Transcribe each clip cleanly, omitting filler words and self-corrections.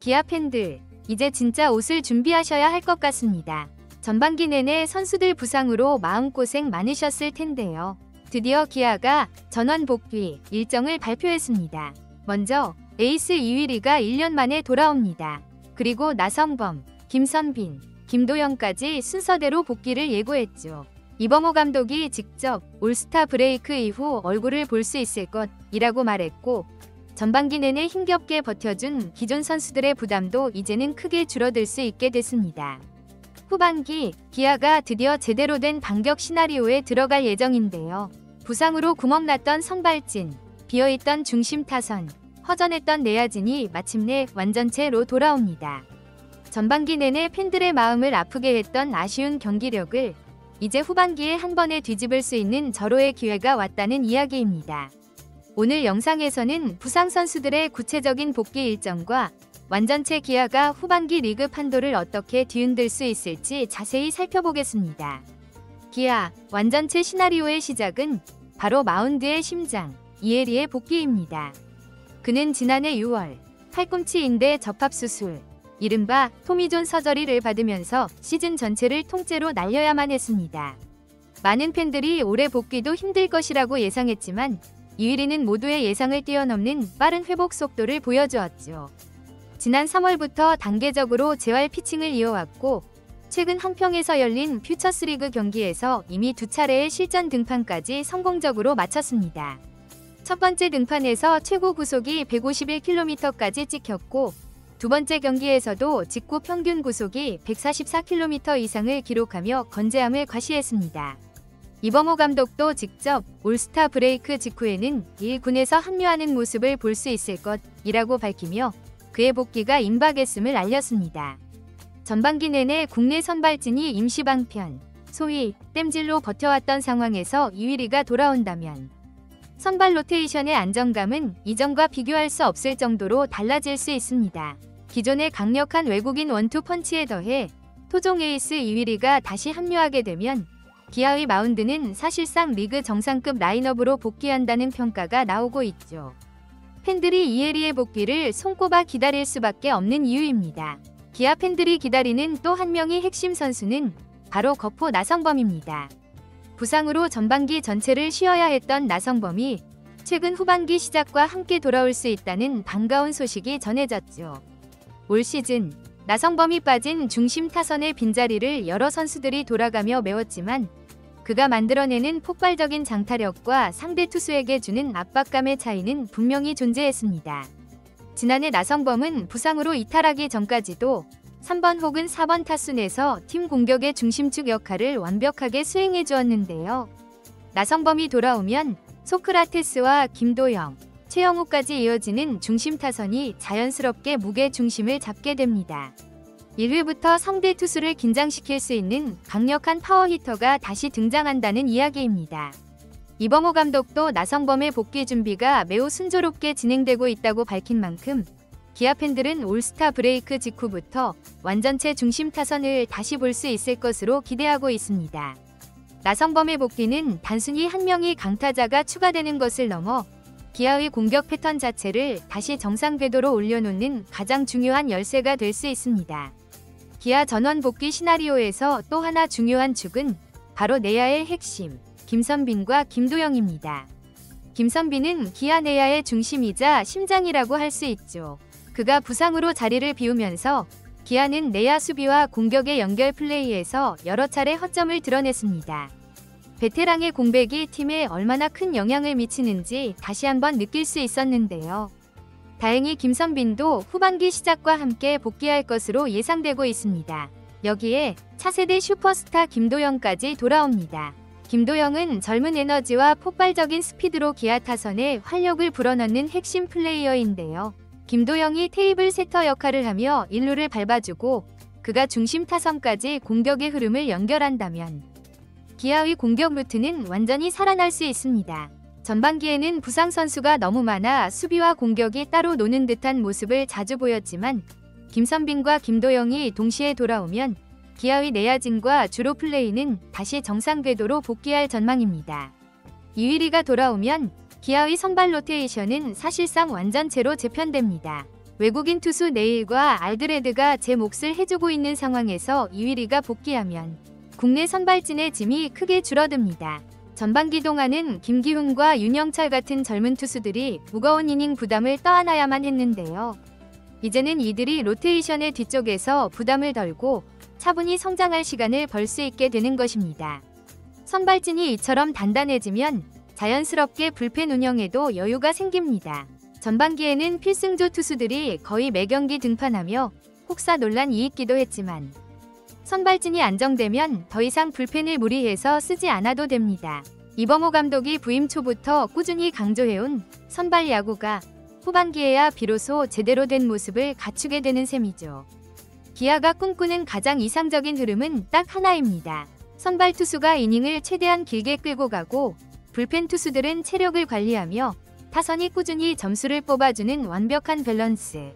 기아 팬들, 이제 진짜 옷을 준비하셔야 할 것 같습니다. 전반기 내내 선수들 부상으로 마음고생 많으셨을 텐데요. 드디어 기아가 전원 복귀 일정을 발표했습니다. 먼저 에이스 이휘리가 1년 만에 돌아옵니다. 그리고 나성범, 김선빈, 김도영까지 순서대로 복귀를 예고했죠. 이범호 감독이 직접 올스타 브레이크 이후 얼굴을 볼 수 있을 것이라고 말했고, 전반기 내내 힘겹게 버텨준 기존 선수들의 부담도 이제는 크게 줄어들 수 있게 됐습니다. 후반기 기아가 드디어 제대로 된 반격 시나리오에 들어갈 예정인데요. 부상으로 구멍났던 선발진, 비어있던 중심 타선, 허전했던 내야진이 마침내 완전체로 돌아옵니다. 전반기 내내 팬들의 마음을 아프게 했던 아쉬운 경기력을 이제 후반기에 한 번에 뒤집을 수 있는 절호의 기회가 왔다는 이야기입니다. 오늘 영상에서는 부상 선수들의 구체적인 복귀 일정과 완전체 기아가 후반기 리그 판도를 어떻게 뒤흔들 수 있을지 자세히 살펴보겠습니다. 기아 완전체 시나리오의 시작은 바로 마운드의 심장, 이혜리의 복귀입니다. 그는 지난해 6월 팔꿈치 인대 접합 수술, 이른바 토미존 서저리를 받으면서 시즌 전체를 통째로 날려야만 했습니다. 많은 팬들이 올해 복귀도 힘들 것이라고 예상했지만 이휘리는 모두의 예상을 뛰어넘는 빠른 회복 속도를 보여주었죠. 지난 3월부터 단계적으로 재활 피칭을 이어왔고, 최근 한평에서 열린 퓨처스리그 경기에서 이미 2차례의 실전 등판까지 성공적으로 마쳤습니다. 첫 번째 등판에서 최고 구속이 151km까지 찍혔고, 두 번째 경기에서도 직구 평균 구속이 144km 이상을 기록하며 건재함을 과시했습니다. 이범호 감독도 직접 올스타 브레이크 직후에는 1군에서 합류하는 모습을 볼 수 있을 것이라고 밝히며 그의 복귀가 임박했음을 알렸습니다. 전반기 내내 국내 선발진이 임시 방편, 소위 땜질로 버텨왔던 상황에서 이휘리가 돌아온다면 선발 로테이션의 안정감은 이전과 비교할 수 없을 정도로 달라질 수 있습니다. 기존의 강력한 외국인 원투 펀치에 더해 토종 에이스 이휘리가 다시 합류하게 되면 기아의 마운드는 사실상 리그 정상급 라인업으로 복귀한다는 평가가 나오고 있죠. 팬들이 이혜리의 복귀를 손꼽아 기다릴 수밖에 없는 이유입니다. 기아 팬들이 기다리는 또 한 명의 핵심 선수는 바로 거포 나성범입니다. 부상으로 전반기 전체를 쉬어야 했던 나성범이 최근 후반기 시작과 함께 돌아올 수 있다는 반가운 소식이 전해졌죠. 올 시즌 나성범이 빠진 중심 타선의 빈자리를 여러 선수들이 돌아가며 메웠지만 그가 만들어내는 폭발적인 장타력과 상대 투수에게 주는 압박감의 차이는 분명히 존재했습니다. 지난해 나성범은 부상으로 이탈하기 전까지도 3번 혹은 4번 타순에서 팀 공격의 중심축 역할을 완벽하게 수행해 주었는데요. 나성범이 돌아오면 소크라테스와 김도영, 최영우까지 이어지는 중심 타선이 자연스럽게 무게 중심을 잡게 됩니다. 1회부터 상대 투수를 긴장시킬 수 있는 강력한 파워히터가 다시 등장한다는 이야기입니다. 이범호 감독도 나성범의 복귀 준비가 매우 순조롭게 진행되고 있다고 밝힌 만큼 기아 팬들은 올스타 브레이크 직후부터 완전체 중심 타선을 다시 볼 수 있을 것으로 기대하고 있습니다. 나성범의 복귀는 단순히 한 명의 강타자가 추가되는 것을 넘어 기아의 공격 패턴 자체를 다시 정상 궤도로 올려놓는 가장 중요한 열쇠가 될 수 있습니다. 기아 전원 복귀 시나리오에서 또 하나 중요한 축은 바로 내야의 핵심, 김선빈과 김도영입니다. 김선빈은 기아 내야의 중심이자 심장이라고 할 수 있죠. 그가 부상으로 자리를 비우면서 기아는 내야 수비와 공격의 연결 플레이에서 여러 차례 허점을 드러냈습니다. 베테랑의 공백이 팀에 얼마나 큰 영향을 미치는지 다시 한번 느낄 수 있었는데요. 다행히 김선빈도 후반기 시작과 함께 복귀할 것으로 예상되고 있습니다. 여기에 차세대 슈퍼스타 김도영까지 돌아옵니다. 김도영은 젊은 에너지와 폭발적인 스피드로 기아 타선에 활력을 불어넣는 핵심 플레이어인데요. 김도영이 테이블 세터 역할을 하며 1루를 밟아주고 그가 중심 타선까지 공격의 흐름을 연결한다면 기아의 공격 루트는 완전히 살아날 수 있습니다. 전반기에는 부상 선수가 너무 많아 수비와 공격이 따로 노는 듯한 모습을 자주 보였지만 김선빈과 김도영이 동시에 돌아오면 기아의 내야진과 주로 플레이는 다시 정상 궤도로 복귀할 전망입니다. 이휘리가 돌아오면 기아의 선발 로테이션은 사실상 완전체로 재편됩니다. 외국인 투수 네일과 알드레드가 제 몫을 해주고 있는 상황에서 이휘리가 복귀하면 국내 선발진의 짐이 크게 줄어듭니다. 전반기 동안은 김기훈과 윤영철 같은 젊은 투수들이 무거운 이닝 부담을 떠안아야만 했는데요. 이제는 이들이 로테이션의 뒤쪽에서 부담을 덜고 차분히 성장할 시간을 벌 수 있게 되는 것입니다. 선발진이 이처럼 단단해지면 자연스럽게 불펜 운영에도 여유가 생깁니다. 전반기에는 필승조 투수들이 거의 매경기 등판하며 혹사 논란이 있기도 했지만 선발진이 안정되면 더 이상 불펜을 무리해서 쓰지 않아도 됩니다. 이범호 감독이 부임 초부터 꾸준히 강조해온 선발 야구가 후반기에야 비로소 제대로 된 모습을 갖추게 되는 셈이죠. 기아가 꿈꾸는 가장 이상적인 흐름은 딱 하나입니다. 선발 투수가 이닝을 최대한 길게 끌고 가고 불펜 투수들은 체력을 관리하며 타선이 꾸준히 점수를 뽑아주는 완벽한 밸런스.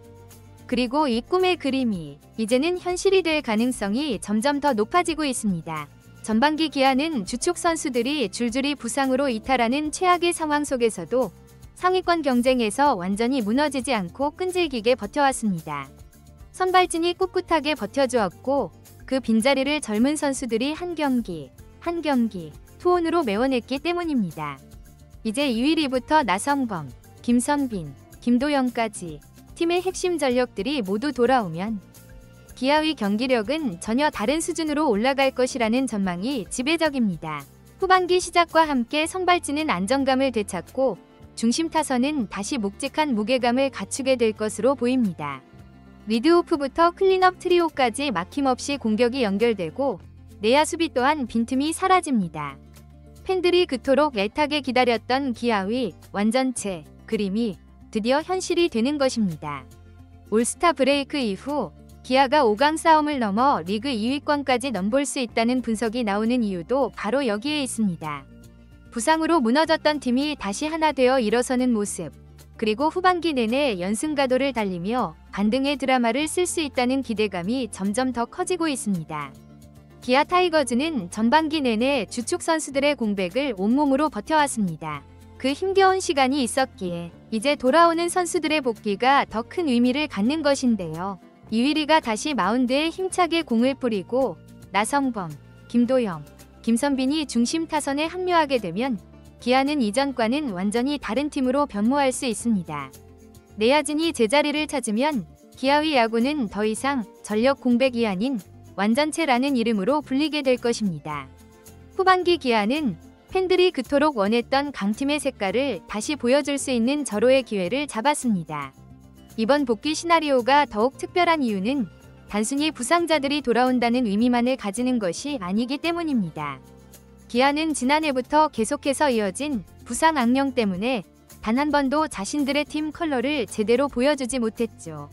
그리고 이 꿈의 그림이 이제는 현실이 될 가능성이 점점 더 높아지고 있습니다. 전반기 기아는 주축 선수들이 줄줄이 부상으로 이탈하는 최악의 상황 속에서도 상위권 경쟁에서 완전히 무너지지 않고 끈질기게 버텨왔습니다. 선발진이 꿋꿋하게 버텨주었고 그 빈자리를 젊은 선수들이 한 경기 투혼으로 메워냈기 때문입니다. 이제 이휘리부터 나성범, 김선빈, 김도영까지 팀의 핵심 전력들이 모두 돌아오면 기아의 경기력은 전혀 다른 수준으로 올라갈 것이라는 전망이 지배적입니다. 후반기 시작과 함께 선발진은 안정감을 되찾고 중심 타선은 다시 묵직한 무게감을 갖추게 될 것으로 보입니다. 리드오프부터 클린업 트리오까지 막힘없이 공격이 연결되고 내야 수비 또한 빈틈이 사라집니다. 팬들이 그토록 애타게 기다렸던 기아의 완전체 그림이 드디어 현실이 되는 것입니다. 올스타 브레이크 이후 기아가 5강 싸움을 넘어 리그 2위권까지 넘볼 수 있다는 분석이 나오는 이유도 바로 여기에 있습니다. 부상으로 무너졌던 팀이 다시 하나 되어 일어서는 모습, 그리고 후반기 내내 연승가도를 달리며 반등의 드라마를 쓸 수 있다는 기대감이 점점 더 커지고 있습니다. 기아 타이거즈는 전반기 내내 주축 선수들의 공백을 온몸으로 버텨왔습니다. 그 힘겨운 시간이 있었기에 이제 돌아오는 선수들의 복귀가 더 큰 의미를 갖는 것인데요. 이휘리가 다시 마운드에 힘차게 공을 뿌리고 나성범, 김도영, 김선빈이 중심 타선에 합류하게 되면 기아는 이전과는 완전히 다른 팀으로 변모할 수 있습니다. 내야진이 제자리를 찾으면 기아의 야구는 더 이상 전력 공백이 아닌 완전체라는 이름으로 불리게 될 것입니다. 후반기 기아는 팬들이 그토록 원했던 강팀의 색깔을 다시 보여줄 수 있는 절호의 기회를 잡았습니다. 이번 복귀 시나리오가 더욱 특별한 이유는 단순히 부상자들이 돌아온다는 의미만을 가지는 것이 아니기 때문입니다. 기아는 지난해부터 계속해서 이어진 부상 악령 때문에 단 한 번도 자신들의 팀 컬러를 제대로 보여주지 못했죠.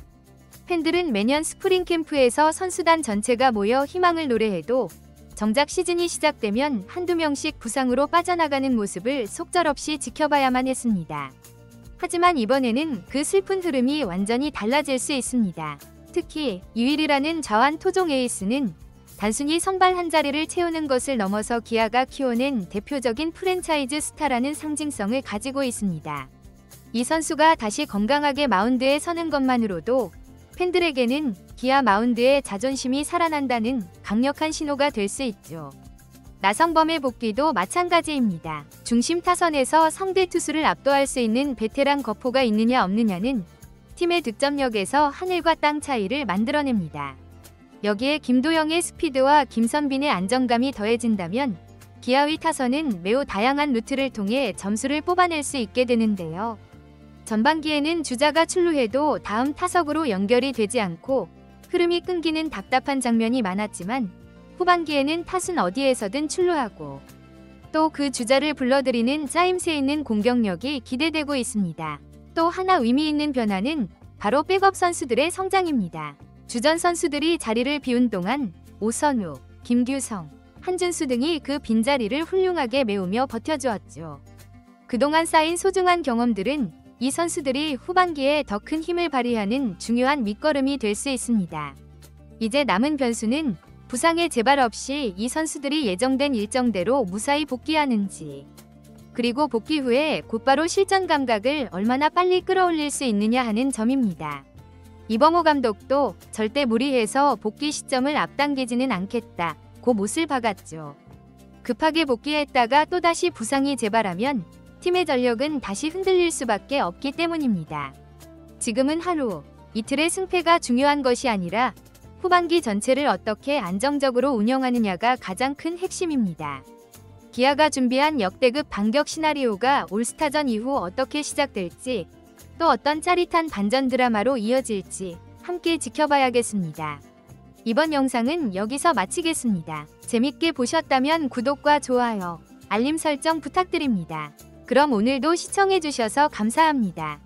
팬들은 매년 스프링 캠프에서 선수단 전체가 모여 희망을 노래해도 정작 시즌이 시작되면 한두 명씩 부상으로 빠져나가는 모습을 속절없이 지켜봐야만 했습니다. 하지만 이번에는 그 슬픈 흐름이 완전히 달라질 수 있습니다. 특히 이휘리라는 좌완 토종 에이스는 단순히 선발 한 자리를 채우는 것을 넘어서 기아가 키워낸 대표적인 프랜차이즈 스타라는 상징성을 가지고 있습니다. 이 선수가 다시 건강하게 마운드에 서는 것만으로도 팬들에게는 기아 마운드의 자존심이 살아난다는 강력한 신호가 될 수 있죠. 나성범의 복귀도 마찬가지입니다. 중심 타선에서 상대 투수를 압도할 수 있는 베테랑 거포가 있느냐 없느냐는 팀의 득점력에서 하늘과 땅 차이를 만들어냅니다. 여기에 김도영의 스피드와 김선빈의 안정감이 더해진다면 기아의 타선은 매우 다양한 루트를 통해 점수를 뽑아낼 수 있게 되는데요. 전반기에는 주자가 출루해도 다음 타석으로 연결이 되지 않고 흐름이 끊기는 답답한 장면이 많았지만 후반기에는 타순 어디에서든 출루하고 또 그 주자를 불러들이는 짜임새 있는 공격력이 기대되고 있습니다. 또 하나 의미 있는 변화는 바로 백업 선수들의 성장입니다. 주전 선수들이 자리를 비운 동안 오선우, 김규성, 한준수 등이 그 빈자리를 훌륭하게 메우며 버텨주었죠. 그동안 쌓인 소중한 경험들은 이 선수들이 후반기에 더 큰 힘을 발휘하는 중요한 밑거름이 될 수 있습니다. 이제 남은 변수는 부상의 재발 없이 이 선수들이 예정된 일정대로 무사히 복귀하는지, 그리고 복귀 후에 곧바로 실전 감각을 얼마나 빨리 끌어올릴 수 있느냐 하는 점입니다. 이범호 감독도 절대 무리해서 복귀 시점을 앞당기지는 않겠다고 못을 박았죠. 급하게 복귀했다가 또다시 부상이 재발하면 팀의 전력은 다시 흔들릴 수밖에 없기 때문입니다. 지금은 하루, 이틀의 승패가 중요한 것이 아니라 후반기 전체를 어떻게 안정적으로 운영하느냐가 가장 큰 핵심입니다. 기아가 준비한 역대급 반격 시나리오가 올스타전 이후 어떻게 시작될지, 또 어떤 짜릿한 반전 드라마로 이어질지 함께 지켜봐야겠습니다. 이번 영상은 여기서 마치겠습니다. 재밌게 보셨다면 구독과 좋아요, 알림 설정 부탁드립니다. 그럼 오늘도 시청해주셔서 감사합니다.